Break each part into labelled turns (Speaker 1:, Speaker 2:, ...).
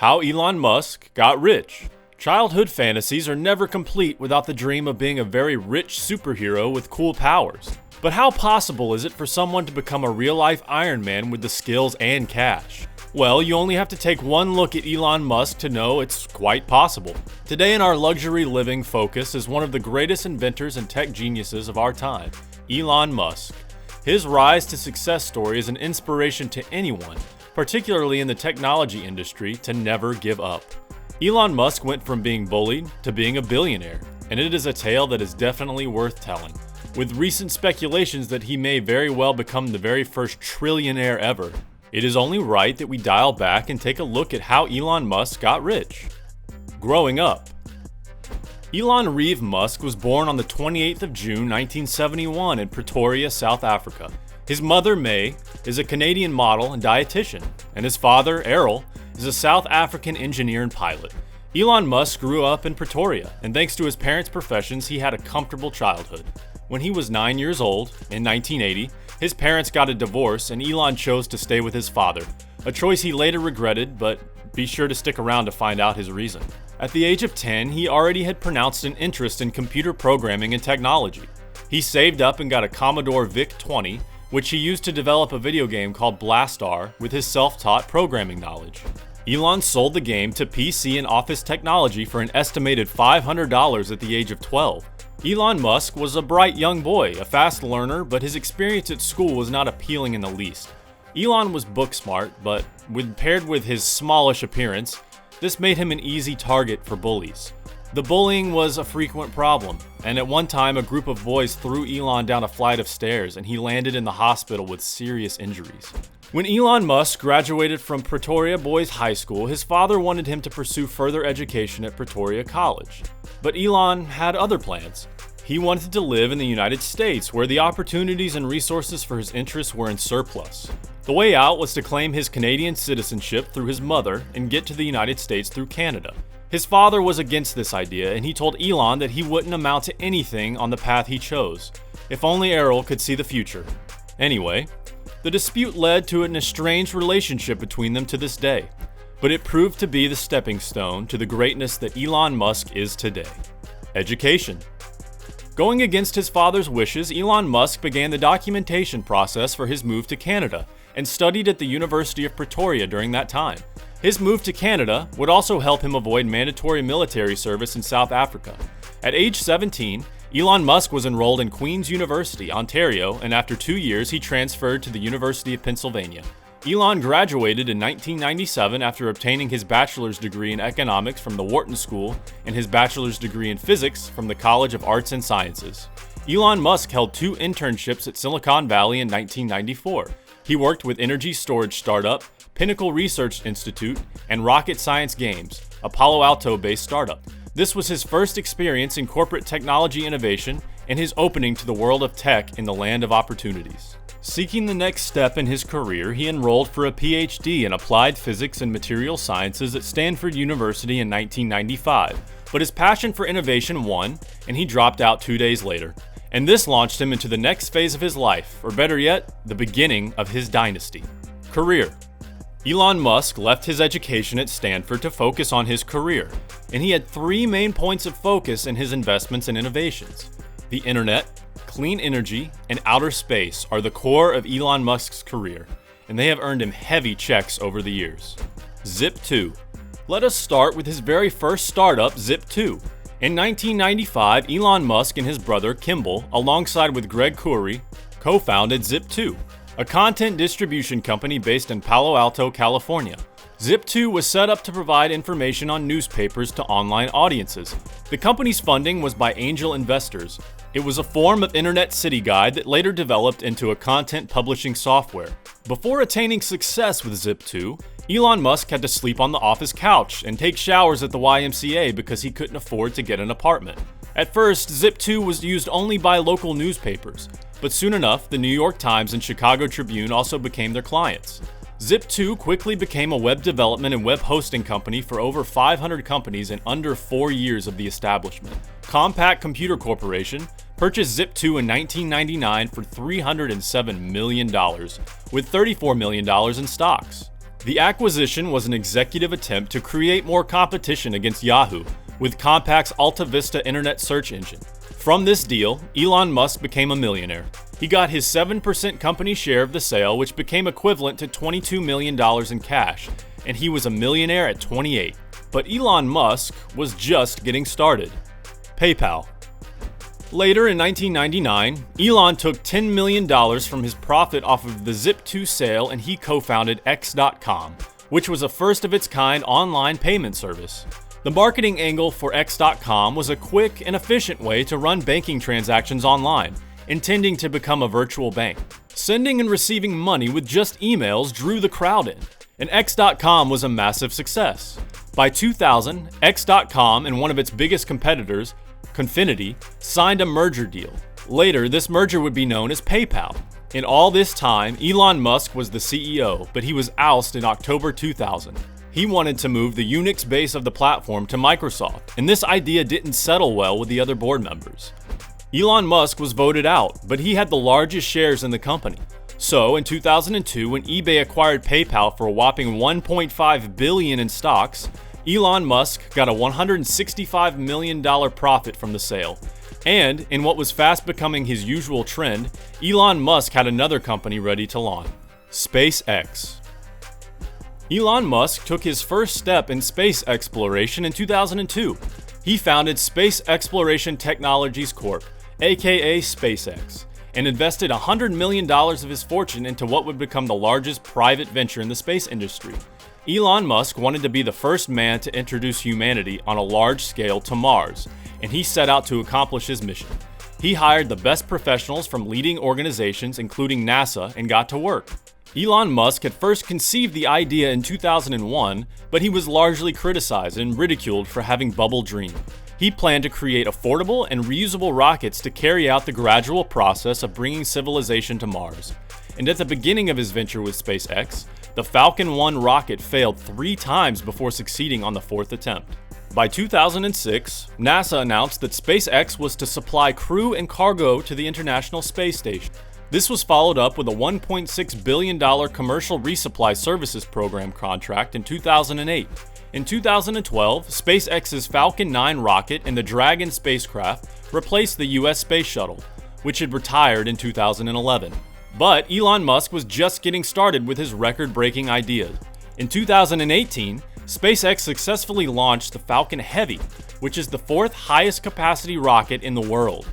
Speaker 1: How Elon Musk got rich. Childhood fantasies are never complete without the dream of being a very rich superhero with cool powers. But how possible is it for someone to become a real-life Iron Man with the skills and cash? Well, you only have to take one look at Elon Musk to know it's quite possible. Today in our luxury living focus is one of the greatest inventors and tech geniuses of our time, Elon Musk. His rise to success story is an inspiration to anyone, particularly in the technology industry, to never give up. Elon Musk went from being bullied to being a billionaire, and it is a tale that is definitely worth telling, with recent speculations that he may very well become the very first trillionaire ever. It is only right that we dial back and take a look at how Elon Musk got rich. Growing up. Elon Reeve Musk was born on the 28th of June 1971 in Pretoria, South Africa. His mother, May, is a Canadian model and dietitian, and his father, Errol, is a South African engineer and pilot. Elon Musk grew up in Pretoria, and thanks to his parents' professions, he had a comfortable childhood. When he was 9 years old, in 1980, his parents got a divorce and Elon chose to stay with his father, a choice he later regretted, but be sure to stick around to find out his reason. At the age of 10, he already had pronounced an interest in computer programming and technology. He saved up and got a Commodore VIC-20, which he used to develop a video game called Blastar with his self-taught programming knowledge. Elon sold the game to PC and Office Technology for an estimated $500 at the age of 12. Elon Musk was a bright young boy, a fast learner, but his experience at school was not appealing in the least. Elon was book smart, but when paired with his smallish appearance, this made him an easy target for bullies. The bullying was a frequent problem, and at one time a group of boys threw Elon down a flight of stairs and he landed in the hospital with serious injuries. When Elon Musk graduated from Pretoria Boys High School, his father wanted him to pursue further education at Pretoria College. But Elon had other plans. He wanted to live in the United States, where the opportunities and resources for his interests were in surplus. The way out was to claim his Canadian citizenship through his mother and get to the United States through Canada. His father was against this idea, and he told Elon that he wouldn't amount to anything on the path he chose. If only Errol could see the future. Anyway, the dispute led to an estranged relationship between them to this day, but it proved to be the stepping stone to the greatness that Elon Musk is today. Education. Going against his father's wishes, Elon Musk began the documentation process for his move to Canada and studied at the University of Pretoria during that time. His move to Canada would also help him avoid mandatory military service in South Africa. At age 17, Elon Musk was enrolled in Queen's University, Ontario, and after 2 years he transferred to the University of Pennsylvania. Elon graduated in 1997 after obtaining his bachelor's degree in economics from the Wharton School and his bachelor's degree in physics from the College of Arts and Sciences. Elon Musk held 2 internships at Silicon Valley in 1994. He worked with energy storage startup Pinnacle Research Institute and Rocket Science Games, a Palo Alto-based startup. This was his first experience in corporate technology innovation and his opening to the world of tech in the land of opportunities. Seeking the next step in his career, he enrolled for a PhD in applied physics and material sciences at Stanford University in 1995, but his passion for innovation won, and he dropped out 2 days later. And this launched him into the next phase of his life, or better yet, the beginning of his dynasty. Career. Elon Musk left his education at Stanford to focus on his career, and he had 3 main points of focus in his investments and innovations. The internet, clean energy, and outer space are the core of Elon Musk's career, and they have earned him heavy checks over the years. Zip2. Let us start with his very first startup, Zip2. In 1995, Elon Musk and his brother, Kimball, alongside with Greg Khoury, co-founded Zip2, a content distribution company based in Palo Alto, California. Zip2 was set up to provide information on newspapers to online audiences. The company's funding was by angel investors. It was a form of internet city guide that later developed into a content publishing software. Before attaining success with Zip2, Elon Musk had to sleep on the office couch and take showers at the YMCA because he couldn't afford to get an apartment. At first, Zip2 was used only by local newspapers, but soon enough, the New York Times and Chicago Tribune also became their clients. Zip2 quickly became a web development and web hosting company for over 500 companies in under 4 years of the establishment. Compaq Computer Corporation purchased Zip2 in 1999 for $307 million, with $34 million in stocks. The acquisition was an executive attempt to create more competition against Yahoo with Compaq's Alta Vista internet search engine. From this deal, Elon Musk became a millionaire. He got his 7% company share of the sale, which became equivalent to $22 million in cash, and he was a millionaire at 28. But Elon Musk was just getting started. PayPal. Later in 1999, Elon took $10 million from his profit off of the Zip2 sale and he co-founded X.com, which was a first-of-its-kind online payment service. The marketing angle for X.com was a quick and efficient way to run banking transactions online, intending to become a virtual bank. Sending and receiving money with just emails drew the crowd in, and X.com was a massive success. By 2000, X.com and one of its biggest competitors, Confinity, signed a merger deal. Later, this merger would be known as PayPal. In all this time, Elon Musk was the CEO, but he was ousted in October 2000. He wanted to move the Unix base of the platform to Microsoft, and this idea didn't settle well with the other board members. Elon Musk was voted out, but he had the largest shares in the company. So, in 2002, when eBay acquired PayPal for a whopping $1.5 billion in stocks, Elon Musk got a $165 million profit from the sale. And, in what was fast becoming his usual trend, Elon Musk had another company ready to launch: SpaceX. Elon Musk took his first step in space exploration in 2002. He founded Space Exploration Technologies Corp., aka SpaceX, and invested $100 million of his fortune into what would become the largest private venture in the space industry. Elon Musk wanted to be the first man to introduce humanity on a large scale to Mars, and he set out to accomplish his mission. He hired the best professionals from leading organizations, including NASA, and got to work. Elon Musk had first conceived the idea in 2001, but he was largely criticized and ridiculed for having bubble dreamed. He planned to create affordable and reusable rockets to carry out the gradual process of bringing civilization to Mars. And at the beginning of his venture with SpaceX, the Falcon 1 rocket failed 3 times before succeeding on the 4th attempt. By 2006, NASA announced that SpaceX was to supply crew and cargo to the International Space Station. This was followed up with a $1.6 billion commercial resupply services program contract in 2008. In 2012, SpaceX's Falcon 9 rocket and the Dragon spacecraft replaced the US Space Shuttle, which had retired in 2011. But Elon Musk was just getting started with his record-breaking ideas. In 2018, SpaceX successfully launched the Falcon Heavy, which is the 4th highest capacity rocket in the world.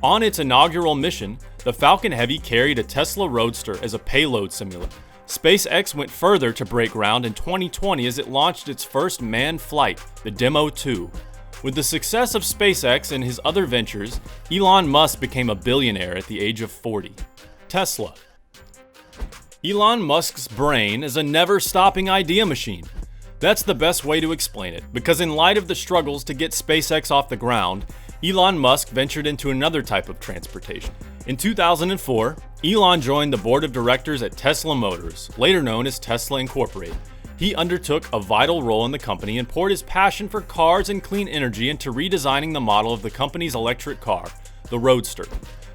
Speaker 1: On its inaugural mission, the Falcon Heavy carried a Tesla Roadster as a payload simulator. SpaceX went further to break ground in 2020 as it launched its first manned flight, the Demo 2. With the success of SpaceX and his other ventures, Elon Musk became a billionaire at the age of 40. Tesla. Elon Musk's brain is a never-stopping idea machine. That's the best way to explain it, because in light of the struggles to get SpaceX off the ground, Elon Musk ventured into another type of transportation. In 2004, Elon joined the board of directors at Tesla Motors, later known as Tesla Incorporated. He undertook a vital role in the company and poured his passion for cars and clean energy into redesigning the model of the company's electric car, the Roadster.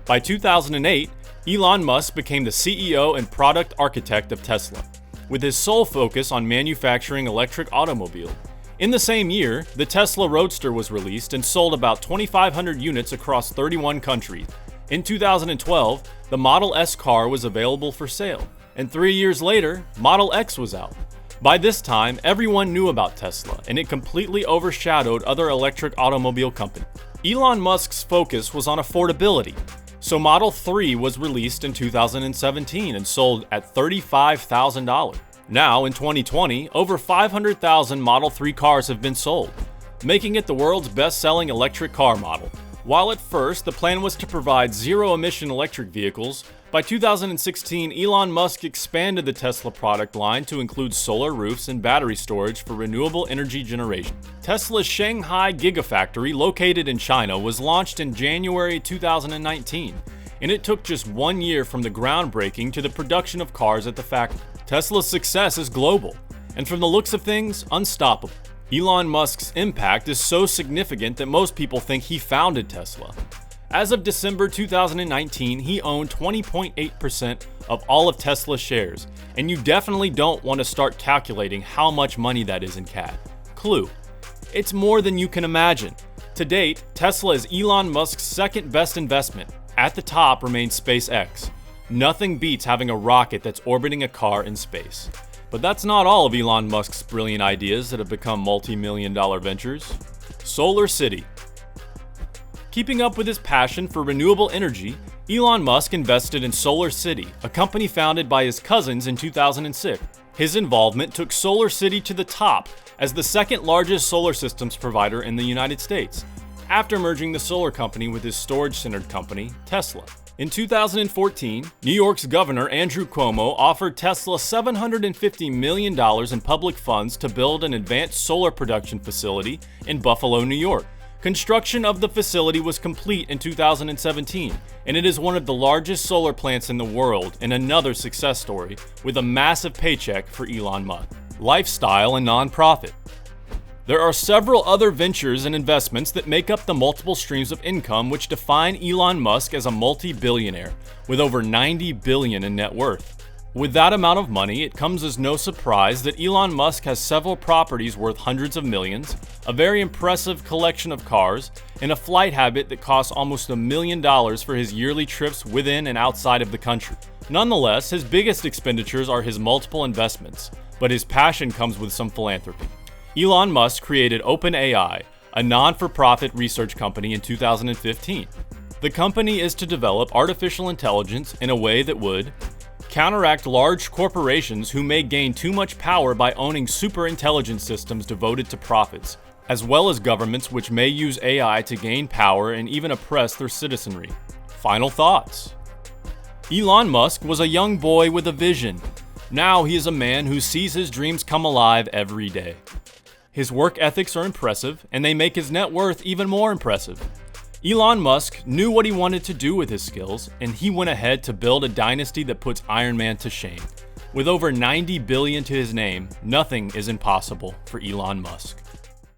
Speaker 1: By 2008, Elon Musk became the CEO and product architect of Tesla, with his sole focus on manufacturing electric automobiles. In the same year, the Tesla Roadster was released and sold about 2,500 units across 31 countries. In 2012, the Model S car was available for sale, and 3 years later, Model X was out. By this time, everyone knew about Tesla, and it completely overshadowed other electric automobile companies. Elon Musk's focus was on affordability, so Model 3 was released in 2017 and sold at $35,000. Now, in 2020, over 500,000 Model 3 cars have been sold, making it the world's best-selling electric car model. While at first the plan was to provide zero-emission electric vehicles, by 2016 Elon Musk expanded the Tesla product line to include solar roofs and battery storage for renewable energy generation. Tesla's Shanghai Gigafactory, located in China, was launched in January 2019, and it took just 1 year from the groundbreaking to the production of cars at the factory. Tesla's success is global, and from the looks of things, unstoppable. Elon Musk's impact is so significant that most people think he founded Tesla. As of December 2019, he owned 20.8% of all of Tesla's shares, and you definitely don't want to start calculating how much money that is in CAD. Clue: it's more than you can imagine. To date, Tesla is Elon Musk's second best investment. At the top remains SpaceX. Nothing beats having a rocket that's orbiting a car in space. But that's not all of Elon Musk's brilliant ideas that have become multi-million-dollar ventures. Solar City. Keeping up with his passion for renewable energy, Elon Musk invested in Solar City, a company founded by his cousins in 2006. His involvement took Solar City to the top as the second largest solar systems provider in the United States, after merging the solar company with his storage-centered company, Tesla. In 2014, New York's Governor Andrew Cuomo offered Tesla $750 million in public funds to build an advanced solar production facility in Buffalo, New York. Construction of the facility was complete in 2017, and it is one of the largest solar plants in the world and another success story with a massive paycheck for Elon Musk. Lifestyle and nonprofit. There are several other ventures and investments that make up the multiple streams of income which define Elon Musk as a multi-billionaire with over $90 billion in net worth. With that amount of money, it comes as no surprise that Elon Musk has several properties worth hundreds of millions, a very impressive collection of cars, and a flight habit that costs almost $1 million for his yearly trips within and outside of the country. Nonetheless, his biggest expenditures are his multiple investments, but his passion comes with some philanthropy. Elon Musk created OpenAI, a non-for-profit research company, in 2015. The company is to develop artificial intelligence in a way that would counteract large corporations who may gain too much power by owning super-intelligent systems devoted to profits, as well as governments which may use AI to gain power and even oppress their citizenry. Final thoughts. Elon Musk was a young boy with a vision. Now he is a man who sees his dreams come alive every day. His work ethics are impressive, and they make his net worth even more impressive. Elon Musk knew what he wanted to do with his skills, and he went ahead to build a dynasty that puts Iron Man to shame. With over $90 billion to his name, nothing is impossible for Elon Musk.